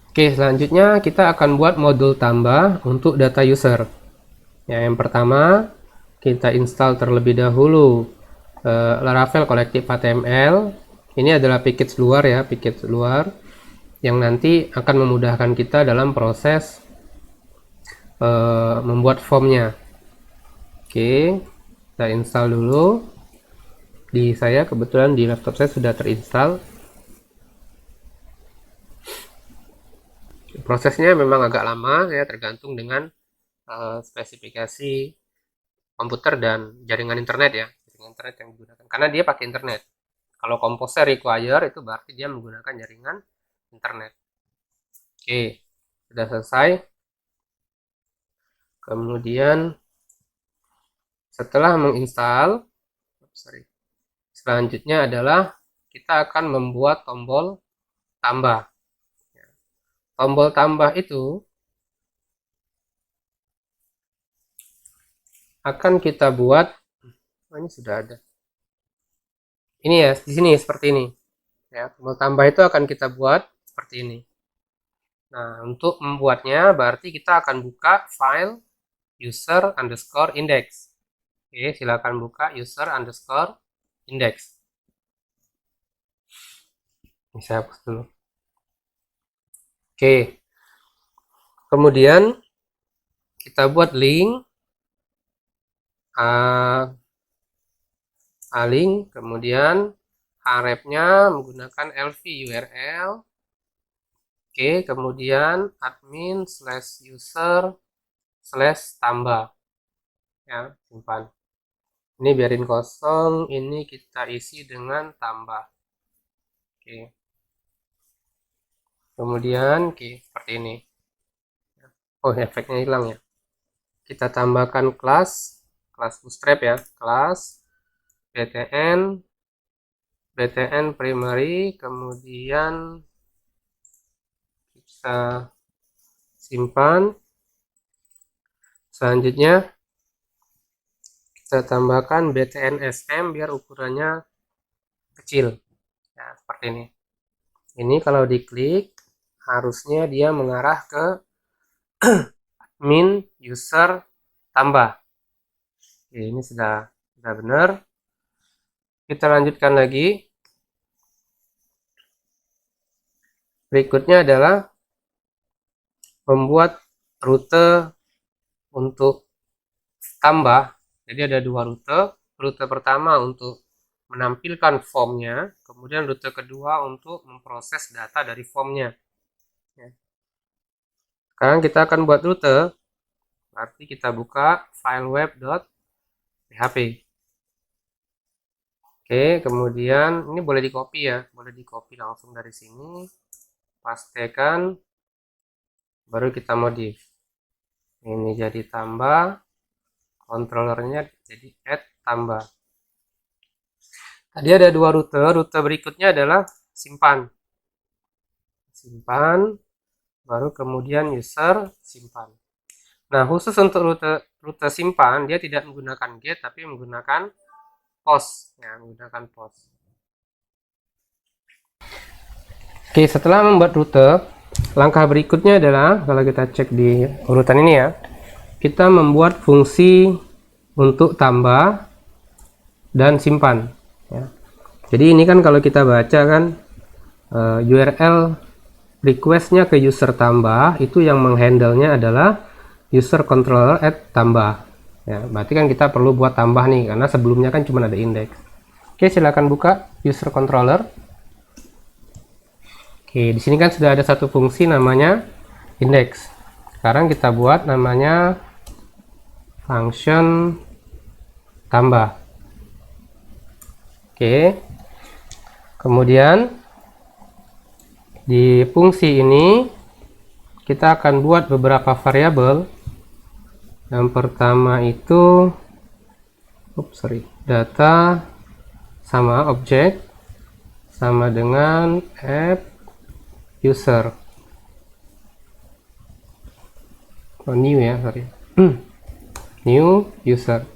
Oke, selanjutnya kita akan buat modul tambah untuk data user. Ya, yang pertama kita install terlebih dahulu Laravel Collective HTML. Ini adalah package luar ya, package luar yang nanti akan memudahkan kita dalam proses membuat formnya. Oke, kita install dulu. Di saya kebetulan di laptop saya sudah terinstall. Prosesnya memang agak lama ya, tergantung dengan spesifikasi komputer dan jaringan internet ya, jaringan internet yang digunakan karena dia pakai internet. Kalau Composer require itu berarti dia menggunakan jaringan internet. Oke, sudah selesai. Kemudian setelah menginstal, selanjutnya adalah kita akan membuat tombol tambah. Tombol tambah itu akan kita buat, ini sudah ada. Ini ya, di sini seperti ini. Ya, tombol tambah itu akan kita buat seperti ini. Nah, untuk membuatnya berarti kita akan buka file user underscore index. Oke, silakan buka user underscore index. Ini saya hapus dulu. Oke, kemudian kita buat link link, kemudian href-nya menggunakan lv url. Oke, kemudian admin slash user slash tambah. Ya, simpan. Ini biarin kosong, ini kita isi dengan tambah. Oke. Kemudian, oke, seperti ini. Oh, efeknya hilang ya. Kita tambahkan kelas bootstrap ya, kelas btn primary, kemudian kita simpan. Selanjutnya kita tambahkan btn sm biar ukurannya kecil. Ya, seperti ini. Ini kalau diklik harusnya dia mengarah ke admin user tambah. Oke, ini sudah benar. Kita lanjutkan lagi. Berikutnya adalah membuat rute untuk tambah. Jadi ada dua rute. Rute pertama untuk menampilkan formnya, kemudian rute kedua untuk memproses data dari formnya. Sekarang kita akan buat rute. Berarti kita buka file web.php. Oke, kemudian ini boleh di copy ya, boleh di copy langsung dari sini, pastekan, baru kita modif. Ini jadi tambah, controllernya jadi add tambah. Tadi ada dua rute, rute berikutnya adalah simpan, baru kemudian user simpan. Nah, khusus untuk rute simpan, dia tidak menggunakan get, tapi menggunakan post, ya, menggunakan post. Oke, setelah membuat rute, langkah berikutnya adalah kalau kita cek di urutan ini ya, kita membuat fungsi untuk tambah dan simpan. Ya. Jadi ini kan kalau kita baca kan URL requestnya ke user tambah itu yang menghandle-nya adalah user controller add tambah. Ya, berarti kan kita perlu buat tambah nih karena sebelumnya kan cuma ada index. Oke, silakan buka user controller. Oke, di sini kan sudah ada satu fungsi namanya index. Sekarang kita buat namanya function tambah. Oke. Kemudian di fungsi ini kita akan buat beberapa variabel. Yang pertama itu data sama objek sama dengan app user. New ya, sorry. New user.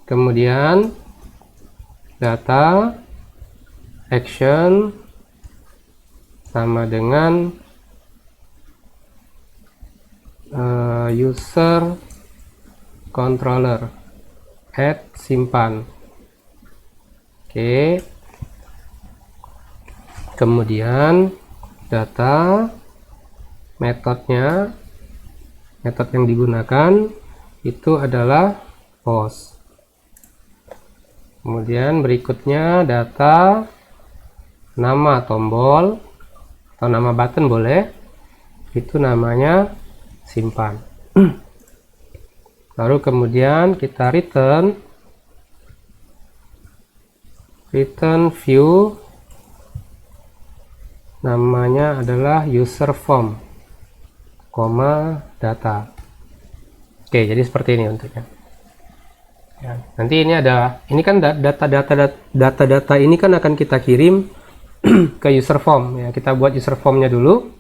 Kemudian data action sama dengan user controller add simpan. Oke, kemudian data metode yang digunakan itu adalah post. Kemudian berikutnya data nama tombol atau nama button boleh, itu namanya simpan. Lalu kemudian kita return view, namanya adalah user form, data. Oke, jadi seperti ini bentuknya. Ya, nanti ini kan data ini kan akan kita kirim ke user form ya. Kita buat user formnya dulu.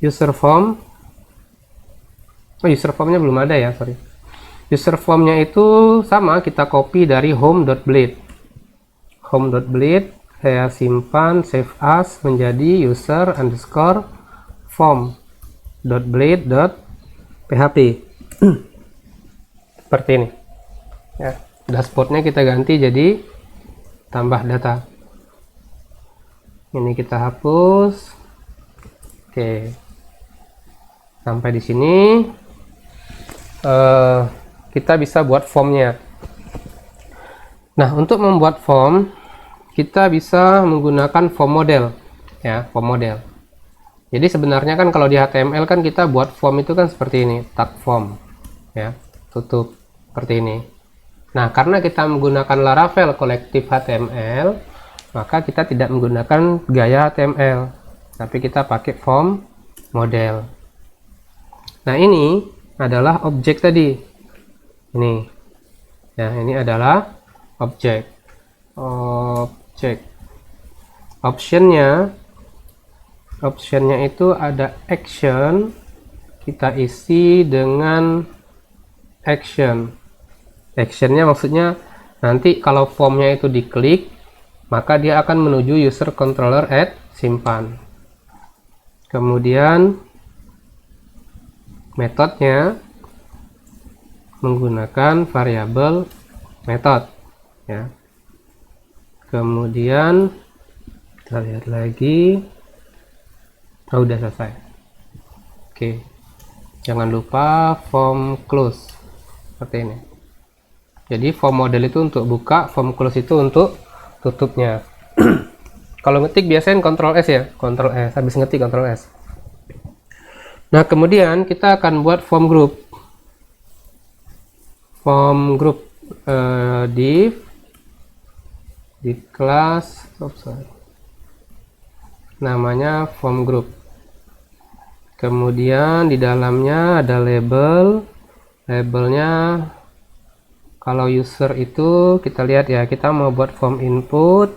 User formnya belum ada ya, sorry. User formnya itu sama, kita copy dari home.bleed. Saya simpan save as menjadi user underscore form.bleed.php. Seperti ini ya. Dashboardnya kita ganti jadi tambah data. Ini kita hapus. Oke, sampai di sini kita bisa buat formnya. Nah, untuk membuat form kita bisa menggunakan form model ya, form model. Jadi sebenarnya kan kalau di HTML kan kita buat form itu kan seperti ini, tag form ya, tutup seperti ini. Nah, karena kita menggunakan Laravel Collective HTML, maka kita tidak menggunakan gaya HTML, tapi kita pakai form model. Nah, ini adalah objek tadi. Ini ya, ini adalah objek. Optionnya itu ada action, kita isi dengan action. Actionnya maksudnya nanti kalau formnya itu diklik, maka dia akan menuju user controller add simpan. Kemudian metodenya menggunakan variabel method ya. Kemudian kita lihat lagi. Udah selesai. Oke, jangan lupa form close seperti ini. Jadi form model itu untuk buka, form close itu untuk tutupnya. Kalau ngetik biasanya Ctrl S ya, Ctrl S, habis ngetik Ctrl S. Nah, kemudian kita akan buat form group div di kelas namanya form group. Kemudian di dalamnya ada labelnya. Kalau user itu kita lihat ya, kita mau buat form input,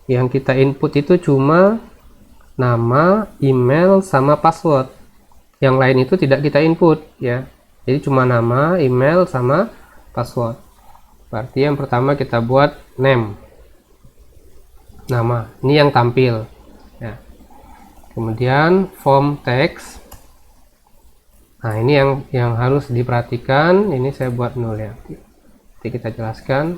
yang kita input itu cuma nama, email, sama password. Yang lain itu tidak kita input ya, jadi cuma nama, email, sama password. Berarti yang pertama kita buat name, nama, ini yang tampil ya. Kemudian form text. Nah, ini yang harus diperhatikan. Ini saya buat 0 ya. Nanti kita jelaskan.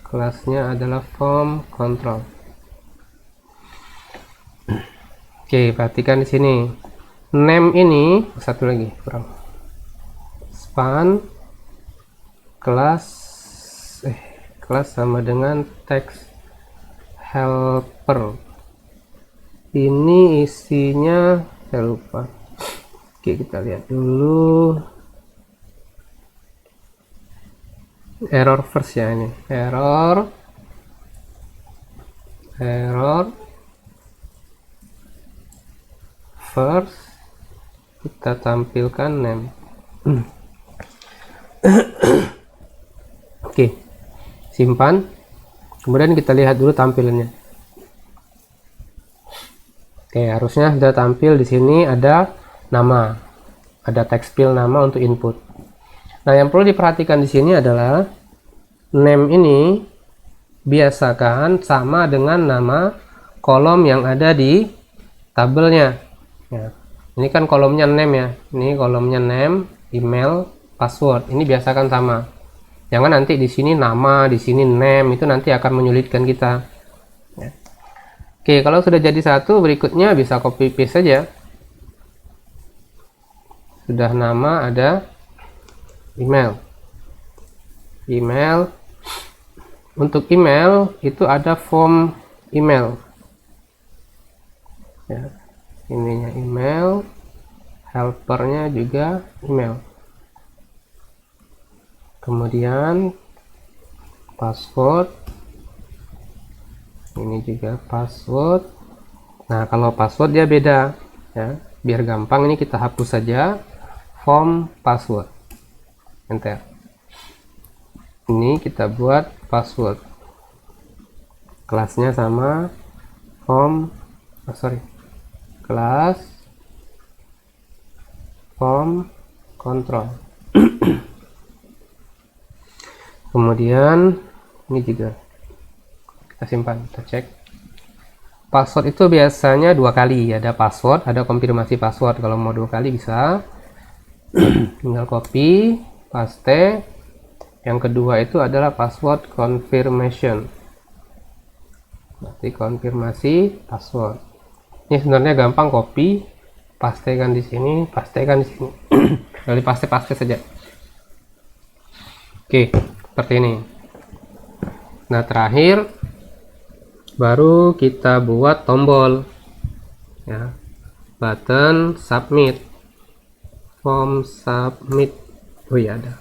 Kelasnya adalah form control. Oke, perhatikan di sini. Name ini satu lagi kurang. Span kelas sama dengan text helper. Ini isinya saya lupa. Oke, kita lihat dulu. Error first ya, ini error first, kita tampilkan name. Oke, simpan. Kemudian kita lihat dulu tampilannya. Oke, harusnya sudah tampil di sini, ada nama, ada text field nama untuk input. Nah, yang perlu diperhatikan di sini adalah name ini biasakan sama dengan nama kolom yang ada di tabelnya ya. Ini kan kolomnya name ya, ini kolomnya name, email, password. Ini biasakan sama. Jangan nanti di sini nama, di sini name, itu nanti akan menyulitkan kita ya. Oke, kalau sudah jadi satu, berikutnya bisa copy paste saja. Sudah nama, ada email. Untuk email itu ada form email ya. Ininya email, helpernya juga email, kemudian password, ini juga password. Nah, kalau password dia beda ya, biar gampang ini kita hapus saja form password, enter. Ini kita buat password, kelasnya sama form, kelas form control. Kemudian ini juga kita simpan, kita cek. Password itu biasanya 2 kali, ada password, ada konfirmasi password. Kalau mau 2 kali bisa tinggal copy paste. Yang kedua itu adalah password confirmation, berarti konfirmasi password. Ini sebenarnya gampang, copy pastekan di sini, pastekan di sini. Kali paste saja. Oke, seperti ini. Nah, terakhir baru kita buat tombol ya, button submit, form submit. Oh iya, ada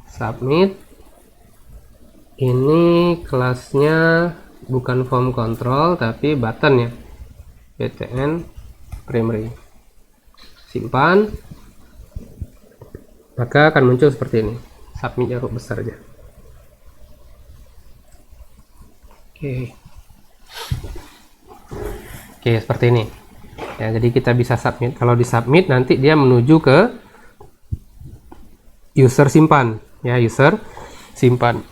submit. Ini kelasnya bukan form control tapi button ya, btn primary. Simpan, maka akan muncul seperti ini, submitnya huruf besar aja. Oke, seperti ini ya. Jadi kita bisa submit. Kalau di submit nanti dia menuju ke user simpan ya, user simpan.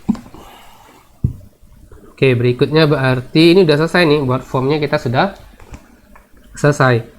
Oke, berikutnya berarti ini udah selesai nih, buat formnya kita sudah selesai.